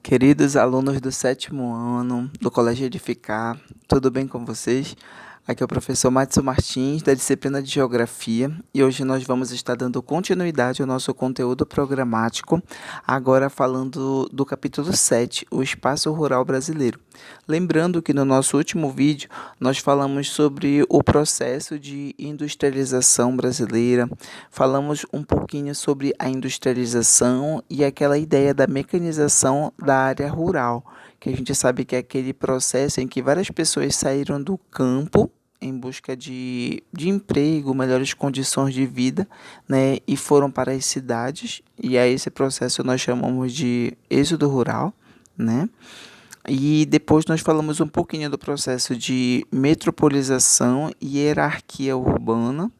Queridos alunos do sétimo ano do Colégio Edificar, tudo bem com vocês? Aqui é o professor Madison Martins, da disciplina de Geografia, e hoje nós vamos estar dando continuidade ao nosso conteúdo programático, agora falando do capítulo 7, o Espaço Rural Brasileiro. Lembrando que no nosso último vídeo nós falamos sobre o processo de industrialização brasileira, falamos um pouquinho sobre a industrialização e aquela ideia da mecanização da área rural, que a gente sabe que é aquele processo em que várias pessoas saíram do campo em busca de emprego, melhores condições de vida, né, e foram para as cidades, e a esse processo nós chamamos de êxodo rural, né? E depois nós falamos um pouquinho do processo de metropolização e hierarquia urbana,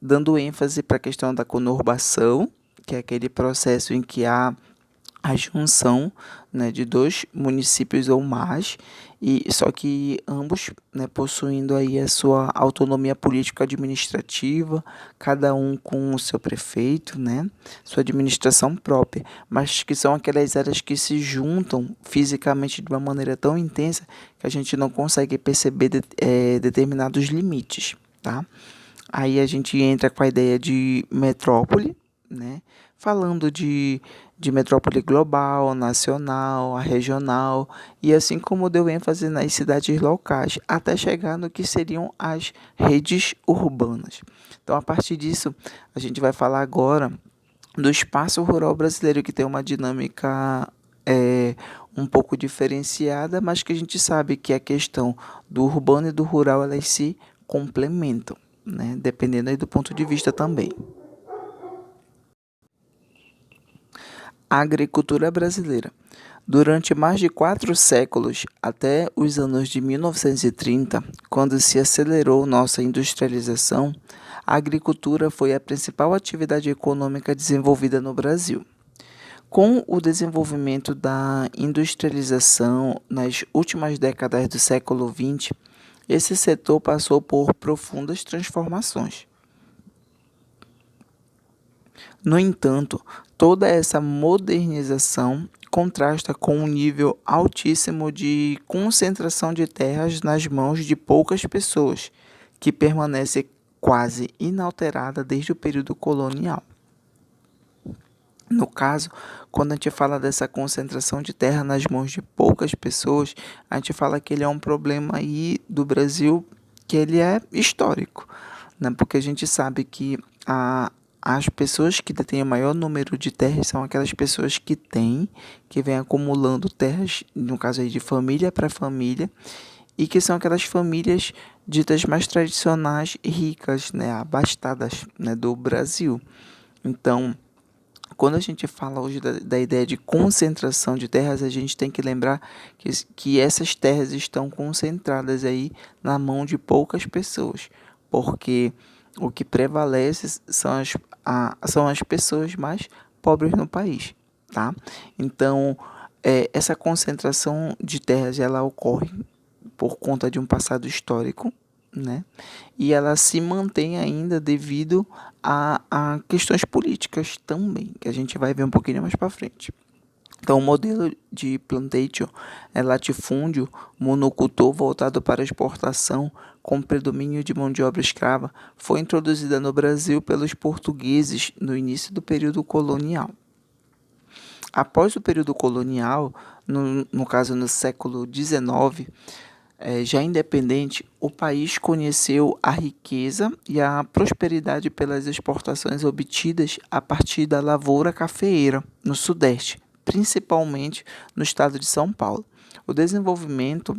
dando ênfase para a questão da conurbação, que é aquele processo em que há a junção, né, de dois municípios ou mais, e só que ambos, né, possuindo aí a sua autonomia política administrativa, cada um com o seu prefeito, né, sua administração própria, mas que são aquelas áreas que se juntam fisicamente de uma maneira tão intensa que a gente não consegue perceber determinados limites, tá? Aí a gente entra com a ideia de metrópole, né? Falando de metrópole global, nacional, a regional, e assim como deu ênfase nas cidades locais, até chegar no que seriam as redes urbanas. Então, a partir disso, a gente vai falar agora do espaço rural brasileiro, que tem uma dinâmica um pouco diferenciada, mas que a gente sabe que a questão do urbano e do rural, elas se complementam, né? Dependendo aí do ponto de vista também. A agricultura brasileira. Durante mais de 4 séculos, até os anos de 1930, quando se acelerou nossa industrialização, a agricultura foi a principal atividade econômica desenvolvida no Brasil. Com o desenvolvimento da industrialização nas últimas décadas do século XX, esse setor passou por profundas transformações. No entanto, toda essa modernização contrasta com um nível altíssimo de concentração de terras nas mãos de poucas pessoas, que permanece quase inalterada desde o período colonial. No caso, quando a gente fala dessa concentração de terra nas mãos de poucas pessoas, a gente fala que ele é um problema aí do Brasil que ele é histórico, né? Porque a gente sabe que as pessoas que detêm o maior número de terras são aquelas pessoas que vêm acumulando terras, no caso aí de família para família, e que são aquelas famílias ditas mais tradicionais e ricas, né, abastadas, né, do Brasil. Então, quando a gente fala hoje da ideia de concentração de terras, a gente tem que lembrar que essas terras estão concentradas aí na mão de poucas pessoas, porque o que prevalece são as pessoas mais pobres no país, tá? Então, essa concentração de terras, ela ocorre por conta de um passado histórico, né? E ela se mantém ainda devido a questões políticas também, que a gente vai ver um pouquinho mais para frente. Então, o modelo de plantation é latifúndio, monocultor voltado para exportação, com predomínio de mão de obra escrava, foi introduzida no Brasil pelos portugueses no início do período colonial. Após o período colonial, no caso no século XIX, já independente, o país conheceu a riqueza e a prosperidade pelas exportações obtidas a partir da lavoura cafeeira no Sudeste, principalmente no estado de São Paulo. O desenvolvimento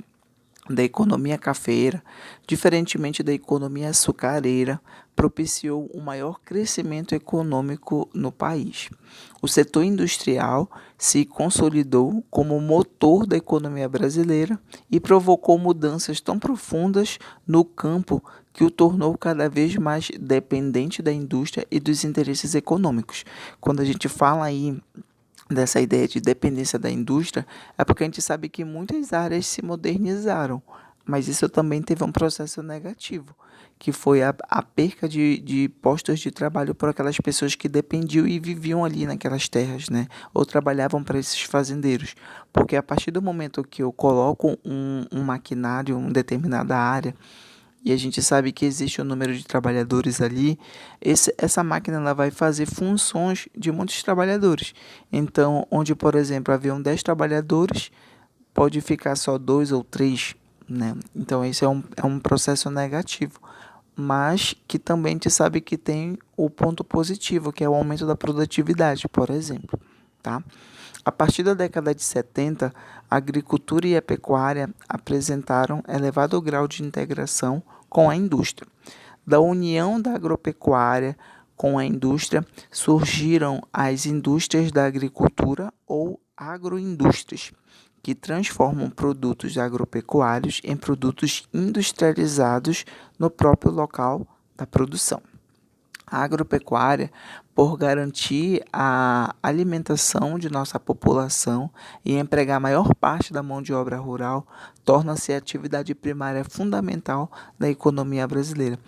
da economia cafeeira, diferentemente da economia açucareira, propiciou um maior crescimento econômico no país. O setor industrial se consolidou como motor da economia brasileira e provocou mudanças tão profundas no campo que o tornou cada vez mais dependente da indústria e dos interesses econômicos. Quando a gente fala aí dessa ideia de dependência da indústria, é porque a gente sabe que muitas áreas se modernizaram, mas isso também teve um processo negativo, que foi a perca de postos de trabalho por aquelas pessoas que dependiam e viviam ali naquelas terras, né? Ou trabalhavam para esses fazendeiros. Porque a partir do momento que eu coloco um maquinário em determinada área, e a gente sabe que existe um número de trabalhadores ali, essa máquina ela vai fazer funções de muitos trabalhadores. Então, onde, por exemplo, haviam 10 trabalhadores, pode ficar só 2 ou 3, né? Então, esse é um processo negativo, mas que também a gente sabe que tem o ponto positivo, que é o aumento da produtividade, por exemplo, tá? A partir da década de 70, a agricultura e a pecuária apresentaram elevado grau de integração com a indústria. Da união da agropecuária com a indústria, surgiram as indústrias da agricultura ou agroindústrias, que transformam produtos agropecuários em produtos industrializados no próprio local da produção. A agropecuária, por garantir a alimentação de nossa população e empregar a maior parte da mão de obra rural, torna-se a atividade primária fundamental da economia brasileira.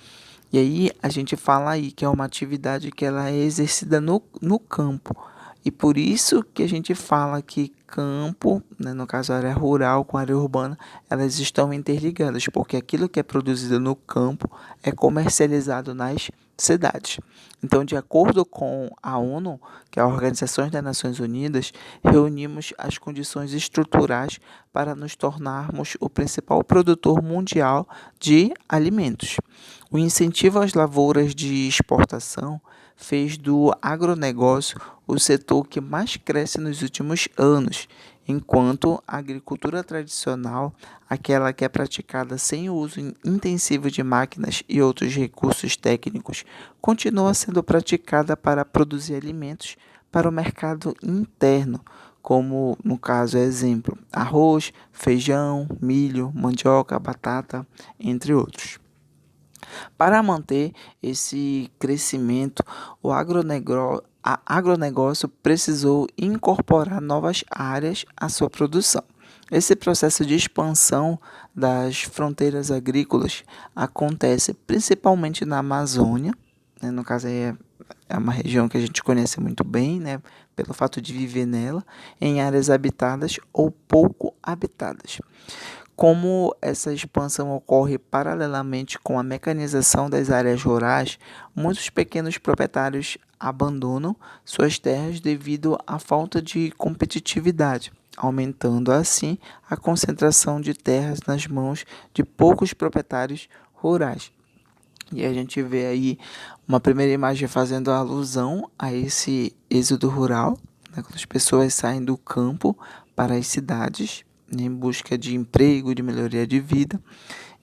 E aí a gente fala aí que é uma atividade que ela é exercida no campo. E por isso que a gente fala que campo, né, no caso a área rural com a área urbana, elas estão interligadas, porque aquilo que é produzido no campo é comercializado nas cidades. Então, de acordo com a ONU, que é a Organização das Nações Unidas, reunimos as condições estruturais para nos tornarmos o principal produtor mundial de alimentos. O incentivo às lavouras de exportação fez do agronegócio o setor que mais cresce nos últimos anos, enquanto a agricultura tradicional, aquela que é praticada sem o uso intensivo de máquinas e outros recursos técnicos, continua sendo praticada para produzir alimentos para o mercado interno, como no caso exemplo, arroz, feijão, milho, mandioca, batata, entre outros. Para manter esse crescimento, a agronegócio precisou incorporar novas áreas à sua produção. Esse processo de expansão das fronteiras agrícolas acontece principalmente na Amazônia, né? No caso é uma região que a gente conhece muito bem, né? Pelo fato de viver nela, em áreas habitadas ou pouco habitadas. Como essa expansão ocorre paralelamente com a mecanização das áreas rurais, muitos pequenos proprietários abandonam suas terras devido à falta de competitividade, aumentando assim a concentração de terras nas mãos de poucos proprietários rurais. E a gente vê aí uma primeira imagem fazendo alusão a esse êxodo rural, né, quando as pessoas saem do campo para as cidades em busca de emprego, de melhoria de vida.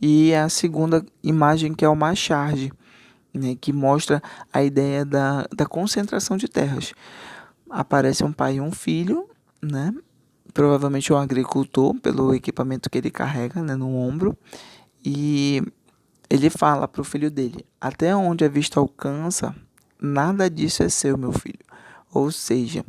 E a segunda imagem que é uma charge, né, que mostra a ideia da concentração de terras. Aparece um pai e um filho, né, provavelmente um agricultor, pelo equipamento que ele carrega, né, no ombro, e ele fala para o filho dele: até onde a vista alcança, nada disso é seu, meu filho. Ou seja,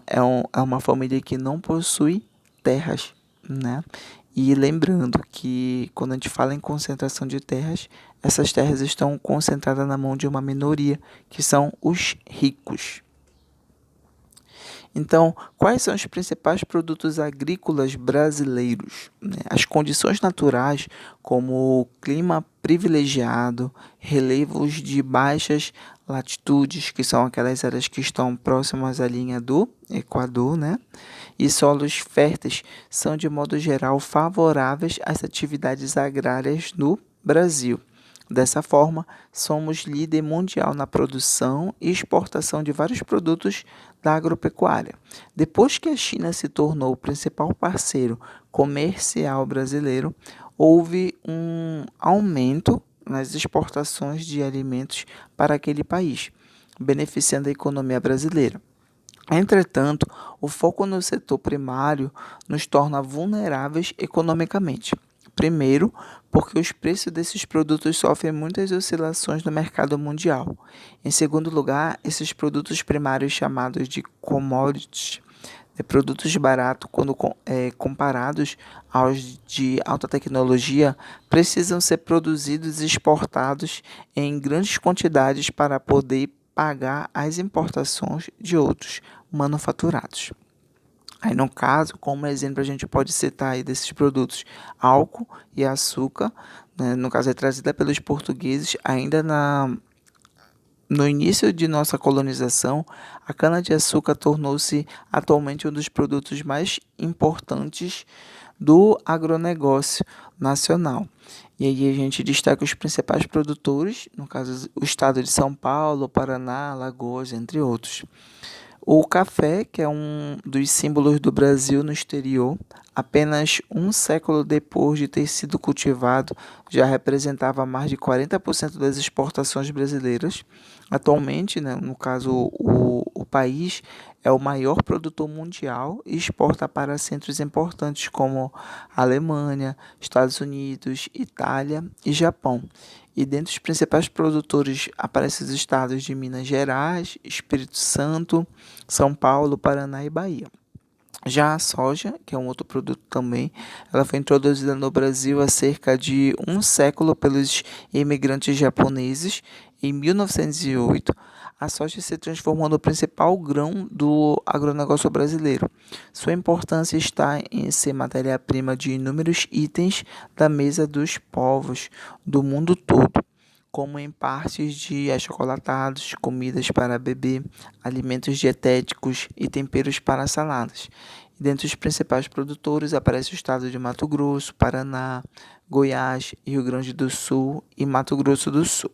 é uma família que não possui terras, né? E lembrando que quando a gente fala em concentração de terras, essas terras estão concentradas na mão de uma minoria, que são os ricos. Então, quais são os principais produtos agrícolas brasileiros, né? As condições naturais, como o clima privilegiado, relevos de baixas latitudes, que são aquelas áreas que estão próximas à linha do Equador, né? E solos férteis são, de modo geral, favoráveis às atividades agrárias no Brasil. Dessa forma, somos líder mundial na produção e exportação de vários produtos da agropecuária. Depois que a China se tornou o principal parceiro comercial brasileiro, houve um aumento nas exportações de alimentos para aquele país, beneficiando a economia brasileira. Entretanto, o foco no setor primário nos torna vulneráveis economicamente. Primeiro, porque os preços desses produtos sofrem muitas oscilações no mercado mundial. Em segundo lugar, esses produtos primários chamados de commodities Produtos baratos, quando comparados aos de alta tecnologia, precisam ser produzidos e exportados em grandes quantidades para poder pagar as importações de outros manufaturados. Aí, no caso, como exemplo, a gente pode citar aí desses produtos álcool e açúcar, né? No caso, é trazida pelos portugueses ainda no início de nossa colonização. A cana-de-açúcar tornou-se atualmente um dos produtos mais importantes do agronegócio nacional. E aí a gente destaca os principais produtores, no caso, o estado de São Paulo, Paraná, Alagoas, entre outros. O café, que é um dos símbolos do Brasil no exterior, apenas um século depois de ter sido cultivado, já representava mais de 40% das exportações brasileiras. Atualmente, né, no caso, o país é o maior produtor mundial e exporta para centros importantes como Alemanha, Estados Unidos, Itália e Japão. E dentre os principais produtores aparecem os estados de Minas Gerais, Espírito Santo, São Paulo, Paraná e Bahia. Já a soja, que é um outro produto também, ela foi introduzida no Brasil há cerca de um século pelos imigrantes japoneses. Em 1908, a soja se transformou no principal grão do agronegócio brasileiro. Sua importância está em ser matéria-prima de inúmeros itens da mesa dos povos do mundo todo, como em partes de achocolatados, comidas para beber, alimentos dietéticos e temperos para saladas. E dentre os principais produtores aparece o estado de Mato Grosso, Paraná, Goiás, Rio Grande do Sul e Mato Grosso do Sul.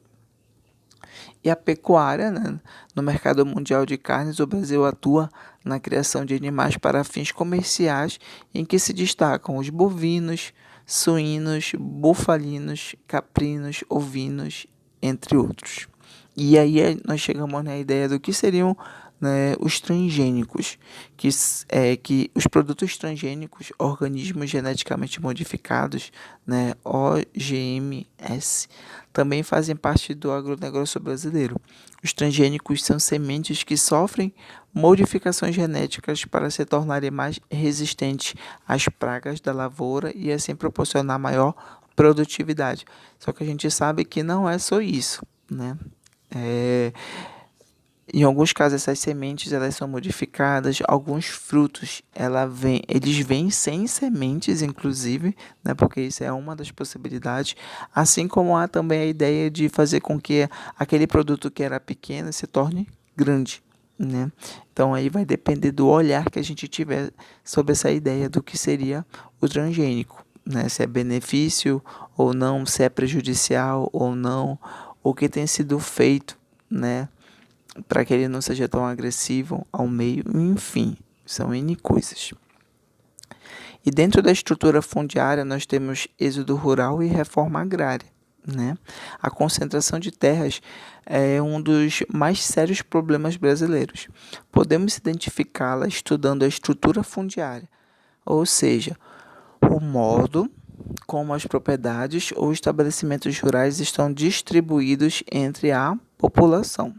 E a pecuária, né? No mercado mundial de carnes, o Brasil atua na criação de animais para fins comerciais, em que se destacam os bovinos, suínos, bufalinos, caprinos, ovinos, entre outros. E aí nós chegamos na ideia do que seriam, né, os transgênicos, que os produtos transgênicos, organismos geneticamente modificados, né, OGMs, também fazem parte do agronegócio brasileiro. Os transgênicos são sementes que sofrem modificações genéticas para se tornarem mais resistentes às pragas da lavoura e assim proporcionar maior produtividade. Só que a gente sabe que não é só isso, né? É, em alguns casos essas sementes elas são modificadas, alguns frutos eles vêm sem sementes, inclusive, né, porque isso é uma das possibilidades, assim como há também a ideia de fazer com que aquele produto que era pequeno se torne grande, né? Então aí vai depender do olhar que a gente tiver sobre essa ideia do que seria o transgênico, né? Se é benefício ou não, se é prejudicial ou não, o que tem sido feito, né, para que ele não seja tão agressivo ao meio, enfim, são N coisas. E dentro da estrutura fundiária nós temos êxodo rural e reforma agrária, né? A concentração de terras é um dos mais sérios problemas brasileiros. Podemos identificá-la estudando a estrutura fundiária, ou seja, o modo como as propriedades ou estabelecimentos rurais estão distribuídos entre a população.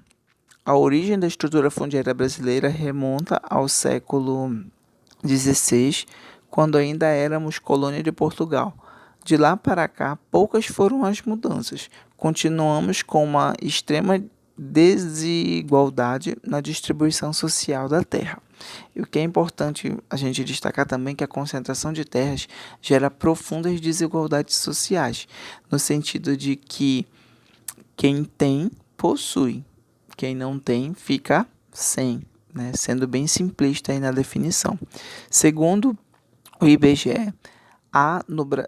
A origem da estrutura fundiária brasileira remonta ao século XVI, quando ainda éramos colônia de Portugal. De lá para cá, poucas foram as mudanças. Continuamos com uma extrema desigualdade na distribuição social da terra. E o que é importante a gente destacar também é que a concentração de terras gera profundas desigualdades sociais, no sentido de que quem tem, possui. Quem não tem, fica sem, né? Sendo bem simplista aí na definição. Segundo o IBGE,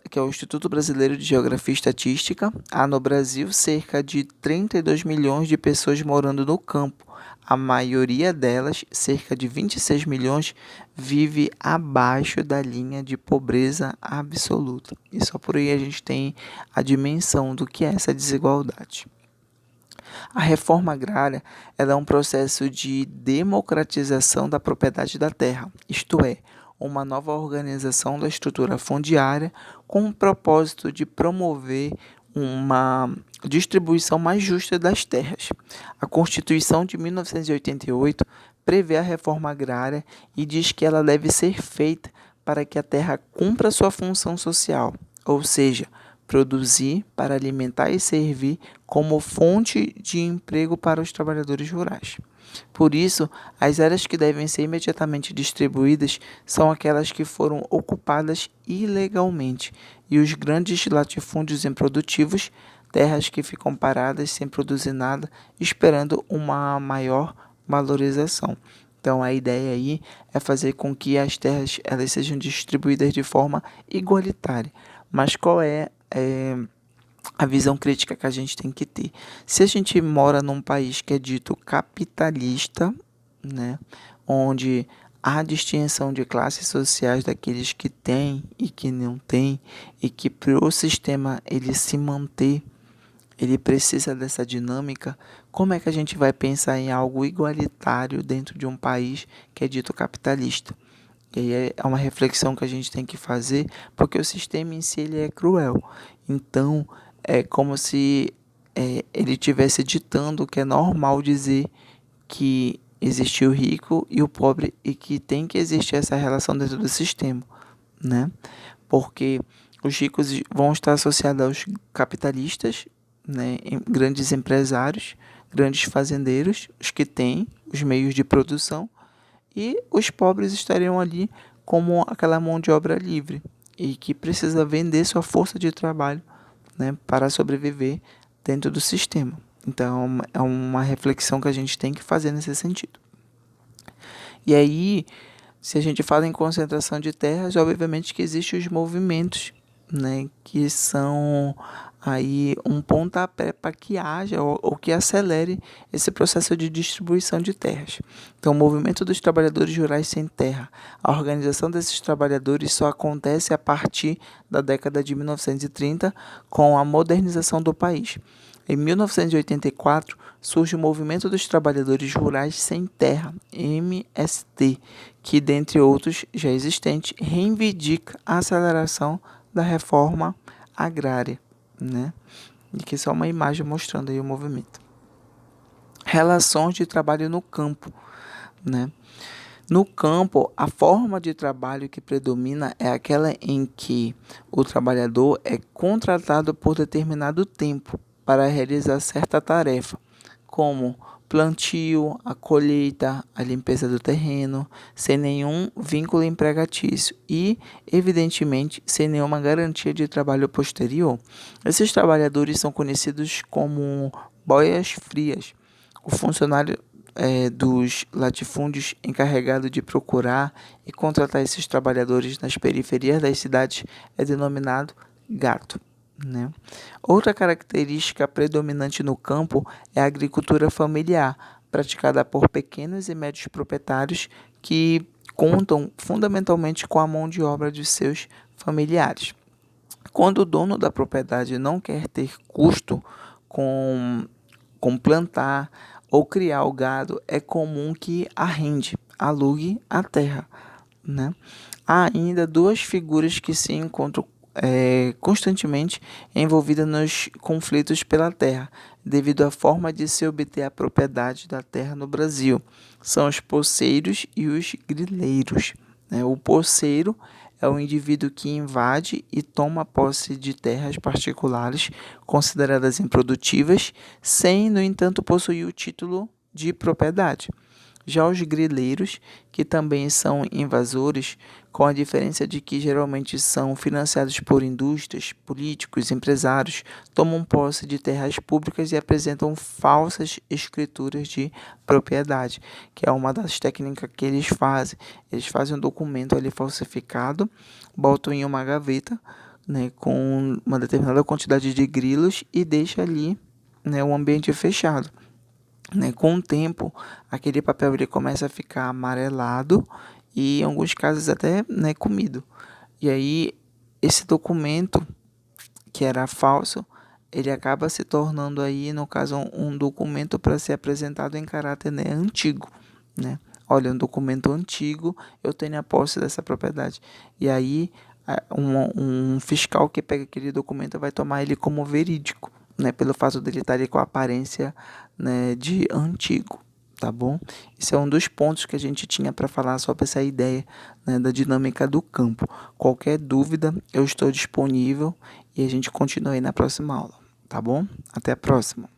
que é o Instituto Brasileiro de Geografia e Estatística, há no Brasil cerca de 32 milhões de pessoas morando no campo. A maioria delas, cerca de 26 milhões, vive abaixo da linha de pobreza absoluta. E só por aí a gente tem a dimensão do que é essa desigualdade. A reforma agrária ela é um processo de democratização da propriedade da terra, isto é, uma nova organização da estrutura fundiária com o propósito de promover uma distribuição mais justa das terras. A Constituição de 1988 prevê a reforma agrária e diz que ela deve ser feita para que a terra cumpra sua função social, ou seja, produzir para alimentar e servir como fonte de emprego para os trabalhadores rurais. Por isso, as áreas que devem ser imediatamente distribuídas são aquelas que foram ocupadas ilegalmente e os grandes latifúndios improdutivos, terras que ficam paradas sem produzir nada, esperando uma maior valorização. Então, a ideia aí é fazer com que as terras elas sejam distribuídas de forma igualitária. Mas qual é a visão crítica que a gente tem que ter? Se a gente mora num país que é dito capitalista, né, onde há distinção de classes sociais daqueles que têm e que não têm, e que para o sistema ele se manter, ele precisa dessa dinâmica, como é que a gente vai pensar em algo igualitário dentro de um país que é dito capitalista? E aí é uma reflexão que a gente tem que fazer, porque o sistema em si ele é cruel. Então, é como se ele estivesse ditando que é normal dizer que existe o rico e o pobre e que tem que existir essa relação dentro do sistema, né? Porque os ricos vão estar associados aos capitalistas, né, grandes empresários, grandes fazendeiros, os que têm os meios de produção, e os pobres estariam ali como aquela mão de obra livre e que precisa vender sua força de trabalho, né, para sobreviver dentro do sistema. Então, é uma reflexão que a gente tem que fazer nesse sentido. E aí, se a gente fala em concentração de terras, obviamente que existem os movimentos, né, que são aí um pontapé para que haja ou que acelere esse processo de distribuição de terras. Então, o movimento dos trabalhadores rurais sem terra, a organização desses trabalhadores só acontece a partir da década de 1930 com a modernização do país. Em 1984, surge o Movimento dos Trabalhadores Rurais Sem Terra, MST, que, dentre outros já existentes, reivindica a aceleração da reforma agrária, né? E que é só uma imagem mostrando aí o movimento. Relações de trabalho no campo, né? No campo, a forma de trabalho que predomina é aquela em que o trabalhador é contratado por determinado tempo para realizar certa tarefa, como plantio, a colheita, a limpeza do terreno, sem nenhum vínculo empregatício e, evidentemente, sem nenhuma garantia de trabalho posterior. Esses trabalhadores são conhecidos como boias frias. O funcionário dos latifúndios encarregado de procurar e contratar esses trabalhadores nas periferias das cidades é denominado gato, né? Outra característica predominante no campo é a agricultura familiar, praticada por pequenos e médios proprietários que contam fundamentalmente com a mão de obra de seus familiares. Quando o dono da propriedade não quer ter custo com plantar ou criar o gado, é comum que arrende, alugue a terra, né? Há ainda duas figuras que se encontram constantemente envolvidas nos conflitos pela terra, devido à forma de se obter a propriedade da terra no Brasil. São os poceiros e os grileiros, né? O poceiro é o indivíduo que invade e toma posse de terras particulares consideradas improdutivas, sem, no entanto, possuir o título de propriedade. Já os grileiros, que também são invasores, com a diferença de que geralmente são financiados por indústrias, políticos, empresários, tomam posse de terras públicas e apresentam falsas escrituras de propriedade, que é uma das técnicas que eles fazem. Eles fazem um documento ali falsificado, botam em uma gaveta, né, com uma determinada quantidade de grilos e deixa ali, né, um ambiente fechado. Né? Com o tempo, aquele papel ele começa a ficar amarelado e, em alguns casos, até, né, comido. E aí, esse documento, que era falso, ele acaba se tornando aí, no caso, um documento para ser apresentado em caráter, né, antigo, né? Olha, um documento antigo, eu tenho a posse dessa propriedade. E aí, um fiscal que pega aquele documento vai tomar ele como verídico, né, pelo fato dele estar ali com a aparência, né, de antigo. tá bom? Esse é um dos pontos que a gente tinha para falar sobre essa ideia, né, da dinâmica do campo. Qualquer dúvida, eu estou disponível e a gente continua aí na próxima aula, tá bom? Até a próxima.